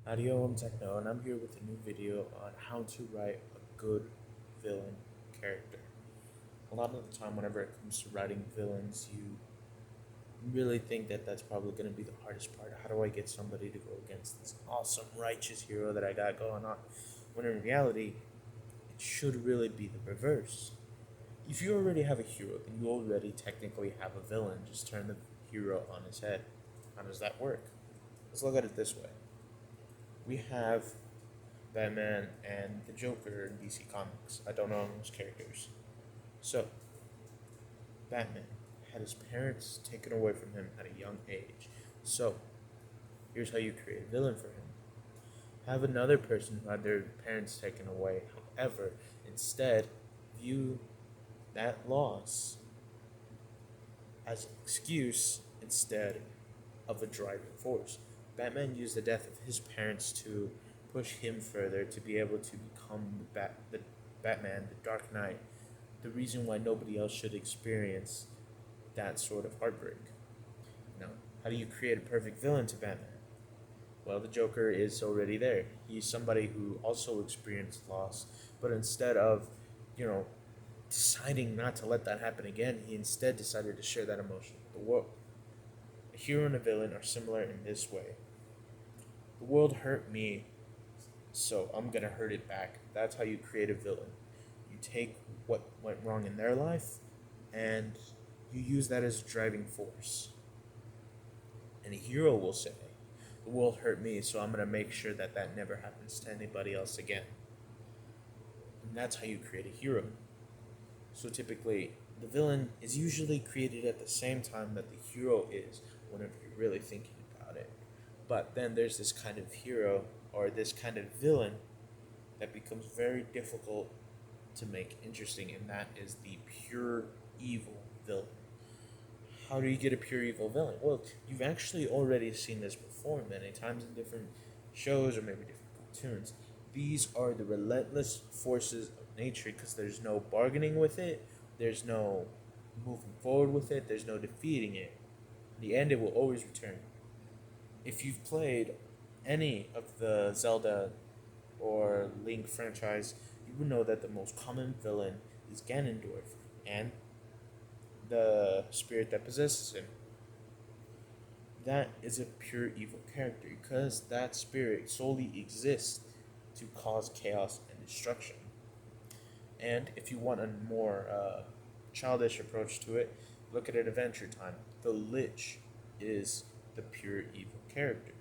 Audio, I'm Techno, and I'm here with a new video on how to write a good villain character. A lot of the time, whenever it comes to writing villains, you really think that that's probably going to be the hardest part. How do I get somebody to go against this awesome, righteous hero that I got going on? When in reality, it should really be the reverse. If you already have a hero, then you already technically have a villain. Just turn the hero on his head. How does that work? Let's look at it this way. We have Batman and the Joker in DC Comics. I don't know those characters. So, Batman had his parents taken away from him at a young age. So, here's how you create a villain for him. Have another person who had their parents taken away. However, instead, view that loss as an excuse instead of a driving force. Batman used the death of his parents to push him further to be able to become the Batman, the Dark Knight, the reason why nobody else should experience that sort of heartbreak. Now, how do you create a perfect villain to Batman? Well, the Joker is already there. He's somebody who also experienced loss, but instead of, you know, deciding not to let that happen again, he instead decided to share that emotion with the world. A hero and a villain are similar in this way. The world hurt me, so I'm gonna hurt it back. That's how you create a villain. You take what went wrong in their life and you use that as a driving force. And a hero will say, the world hurt me, so I'm gonna make sure that that never happens to anybody else again. And that's how you create a hero. So typically, the villain is usually created at the same time that the hero is, whenever you're really thinking about it. But then there's this kind of hero, or this kind of villain, that becomes very difficult to make interesting, and that is the pure evil villain. How do you get a pure evil villain? Well, you've actually already seen this before many times in different shows or maybe different cartoons. These are the relentless forces of nature because there's no bargaining with it, there's no moving forward with it, there's no defeating it. In the end, it will always return. If you've played any of the Zelda or Link franchise, you would know that the most common villain is Ganondorf and the spirit that possesses him. That is a pure evil character because that spirit solely exists to cause chaos and destruction. And if you want a more childish approach to it, look at it Adventure Time. The Lich is the pure evil character.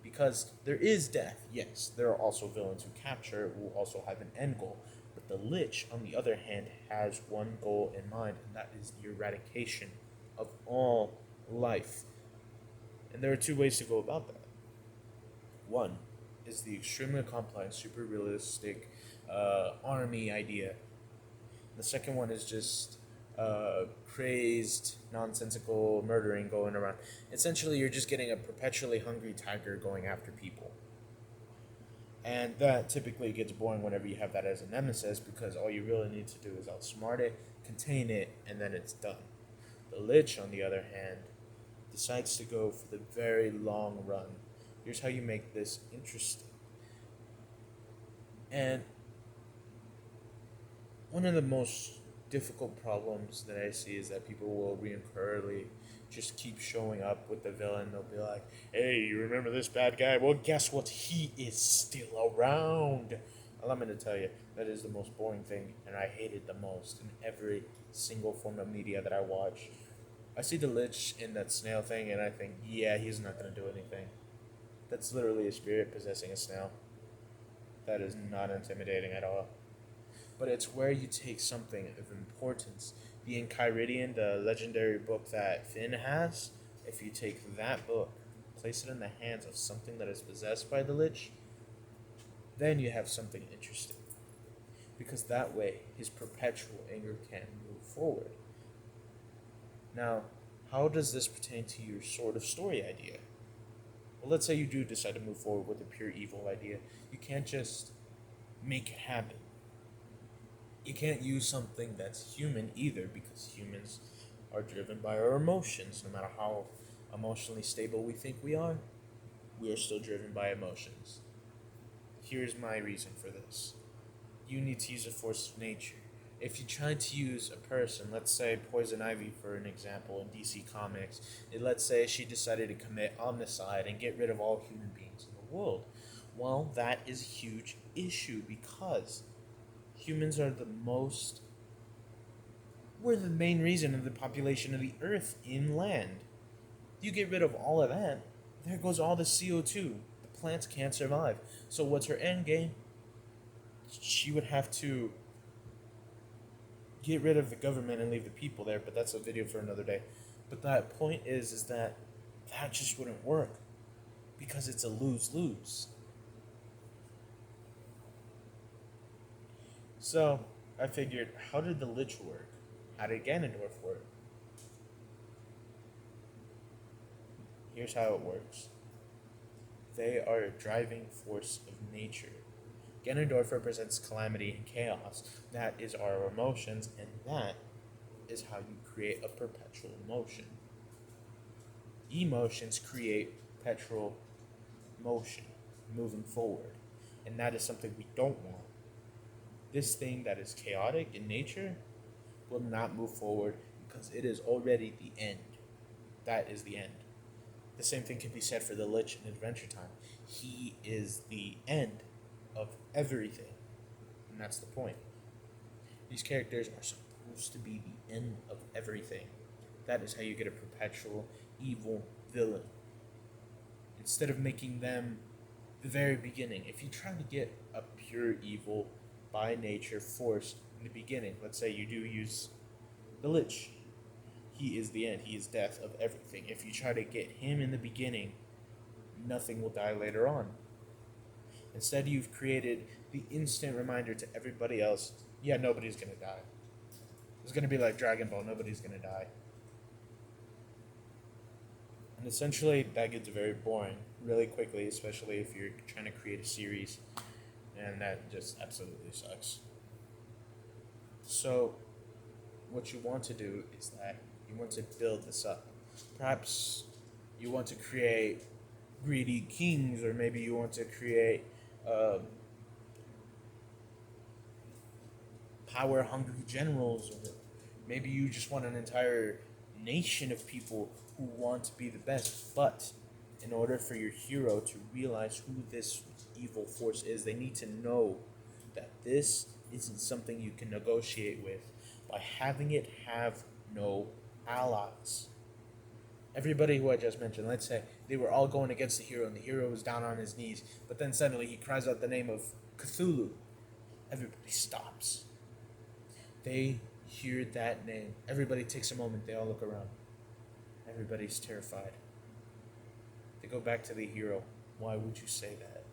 Because there is death, yes. There are also villains who capture, who also have an end goal. But the Lich, on the other hand, has one goal in mind, and that is the eradication of all life. And there are two ways to go about that. One is the extremely complex, super realistic army idea. The second one is just crazed, nonsensical murdering going around. Essentially, you're just getting a perpetually hungry tiger going after people. And that typically gets boring whenever you have that as a nemesis because all you really need to do is outsmart it, contain it, and then it's done. The Lich, on the other hand, decides to go for the very long run. Here's how you make this interesting. And one of the most difficult problems that I see is that people will recurrently just keep showing up with the villain. They'll be like, hey, you remember this bad guy? Well, guess what? He is still around. Allow me to tell you, that is the most boring thing, and I hate it the most in every single form of media that I watch. I see the Lich in that snail thing, and I think, yeah, he's not going to do anything. That's literally a spirit possessing a snail. That is not intimidating at all. But it's where you take something of importance. The Enchiridion, the legendary book that Finn has, if you take that book, place it in the hands of something that is possessed by the Lich, then you have something interesting. Because that way, his perpetual anger can move forward. Now, how does this pertain to your sort of story idea? Well, let's say you do decide to move forward with a pure evil idea. You can't just make it happen. You can't use something that's human either because humans are driven by our emotions, no matter how emotionally stable we think we are. we are still driven by emotions. Here's my reason for this. You need to use a force of nature. If you try to use a person, let's say Poison Ivy for an example in DC Comics, let's say she decided to commit omnicide and get rid of all human beings in the world. Well, that is a huge issue because humans are we're the main reason of the population of the Earth inland. You get rid of all of that, there goes all the CO2. The plants can't survive. So what's her end game? She would have to get rid of the government and leave the people there, but that's a video for another day. But that point is that just wouldn't work because it's a lose-lose. So I figured, how did the Lich work? How did Ganondorf work? Here's how it works. They are a driving force of nature. Ganondorf represents calamity and chaos. That is our emotions, and that is how you create a perpetual motion. Emotions create perpetual motion, moving forward, and that is something we don't want. This thing that is chaotic in nature will not move forward because it is already the end. That is the end. The same thing can be said for the Lich in Adventure Time. He is the end of everything. And that's the point. These characters are supposed to be the end of everything. That is how you get a perpetual evil villain. Instead of making them the very beginning. If you try to get a pure evil by nature force in the beginning, let's say you do use the Lich. He is the end. He is death of everything. If you try to get him in the beginning, nothing will die later on. Instead, you've created the instant reminder to everybody else, yeah, nobody's going to die. It's going to be like Dragon Ball, nobody's going to die. And essentially, that gets very boring really quickly, especially if you're trying to create a series. And that just absolutely sucks. So, what you want to do is that you want to build this up. Perhaps you want to create greedy kings, or maybe you want to create power-hungry generals, or maybe you just want an entire nation of people who want to be the best. But in order for your hero to realize who this evil force is, they need to know that this isn't something you can negotiate with by having it have no allies. Everybody who I just mentioned, let's say they were all going against the hero and the hero was down on his knees, but then suddenly he cries out the name of Cthulhu. Everybody stops. They hear that name. Everybody takes a moment. They all look around. Everybody's terrified. They go back to the hero. Why would you say that?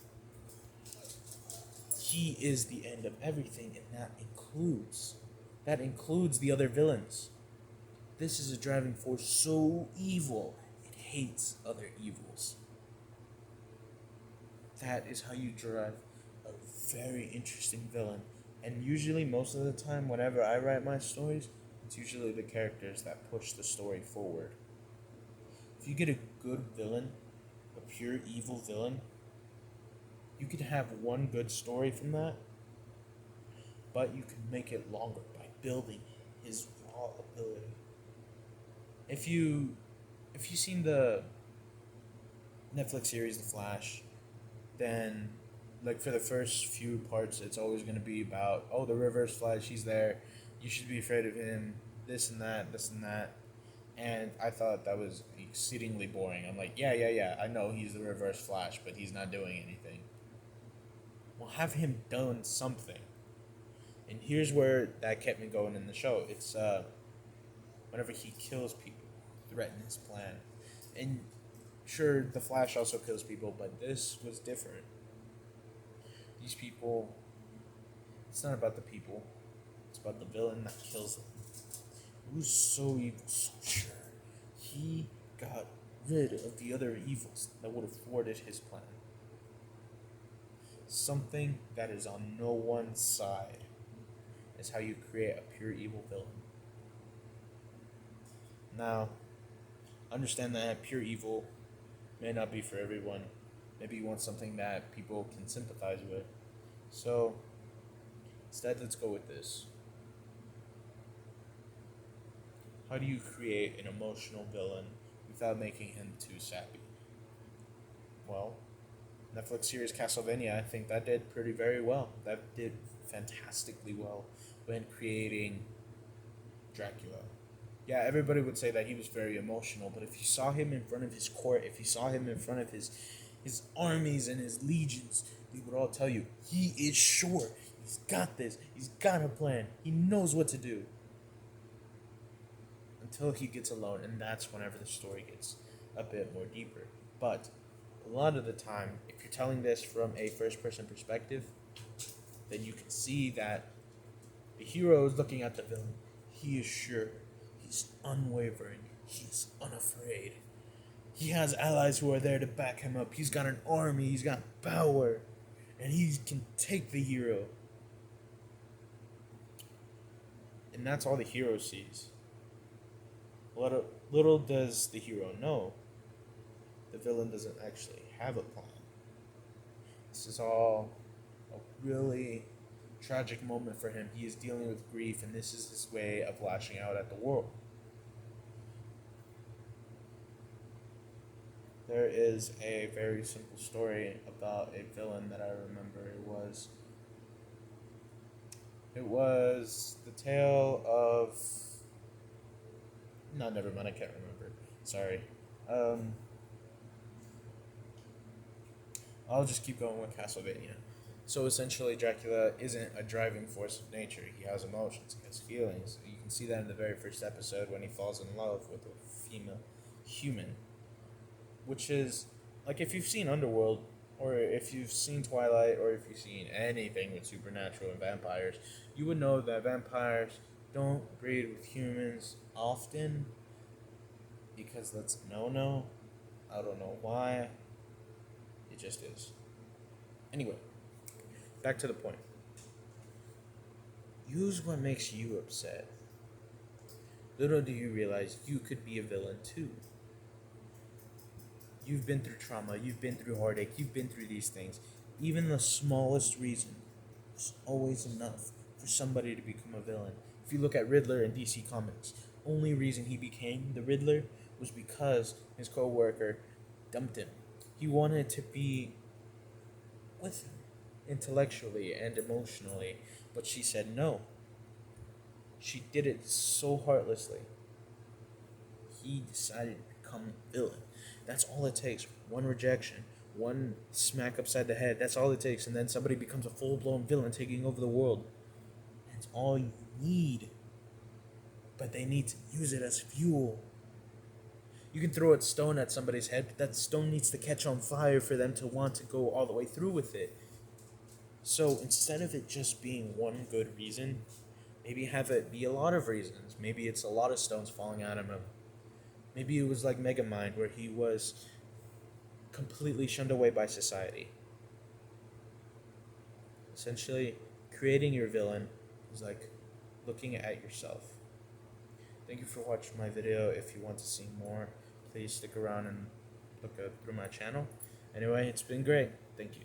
He is the end of everything, and that includes the other villains. This is a driving force so evil, it hates other evils. That is how you drive a very interesting villain. And usually, most of the time, whenever I write my stories, it's usually the characters that push the story forward. If you get a good villain, a pure evil villain, you could have one good story from that, but you can make it longer by building his raw ability. If you've seen the Netflix series The Flash, then like for the first few parts, it's always going to be about, oh, the Reverse Flash, he's there, you should be afraid of him, this and that. And I thought that was exceedingly boring. I'm like, yeah, I know he's the Reverse Flash, but he's not doing anything. Well, have him done something. And here's where that kept me going in the show. It's whenever he kills people, threaten his plan. And sure, the Flash also kills people, but this was different. These people, it's not about the people, it's about the villain that kills them. It was so evil, so sure. He got rid of the other evils that would have thwarted his plan. Something that is on no one's side is how you create a pure evil villain. Now, understand that pure evil may not be for everyone. Maybe you want something that people can sympathize with. So instead, let's go with this. How do you create an emotional villain without making him too sappy? Well, Netflix series Castlevania, I think that did very well. That did fantastically well when creating Dracula. Yeah, everybody would say that he was very emotional, but if you saw him in front of his court, if you saw him in front of his armies and his legions, they would all tell you, he is sure. He's got this. He's got a plan. He knows what to do. Until he gets alone, and that's whenever the story gets a bit more deeper. But a lot of the time, if you're telling this from a first-person perspective, then you can see that the hero is looking at the villain. He is sure. He's unwavering. He's unafraid. He has allies who are there to back him up. He's got an army. He's got power. And he can take the hero. And that's all the hero sees. Little does the hero know, the villain doesn't actually have a plan. This is all a really tragic moment for him. He is dealing with grief, and this is his way of lashing out at the world. There is a very simple story about a villain that I remember. It was the tale of... No, never mind, I can't remember. Sorry. I'll just keep going with Castlevania. So essentially, Dracula isn't a driving force of nature. He has emotions, he has feelings. You can see that in the very first episode when he falls in love with a female human. Which is, like, if you've seen Underworld, or if you've seen Twilight, or if you've seen anything with supernatural and vampires, you would know that vampires don't breed with humans often, because that's no. I don't know why. It just is. Anyway, back to the point. Use what makes you upset. Little do you realize you could be a villain too. You've been through trauma, you've been through heartache, you've been through these things. Even the smallest reason is always enough for somebody to become a villain. If you look at Riddler in DC Comics, only reason he became the Riddler was because his co-worker dumped him. He wanted to be with him intellectually and emotionally, but she said no. She did it so heartlessly. He decided to become a villain. That's all it takes. One rejection, one smack upside the head. That's all it takes. And then somebody becomes a full-blown villain taking over the world. That's all you need. But they need to use it as fuel. You can throw a stone at somebody's head, but that stone needs to catch on fire for them to want to go all the way through with it. So instead of it just being one good reason, maybe have it be a lot of reasons. Maybe it's a lot of stones falling out of him. Maybe it was like Megamind, where he was completely shunned away by society. Essentially, creating your villain is like looking at yourself. Thank you for watching my video. If you want to see more, please stick around and look through my channel. Anyway, it's been great. Thank you.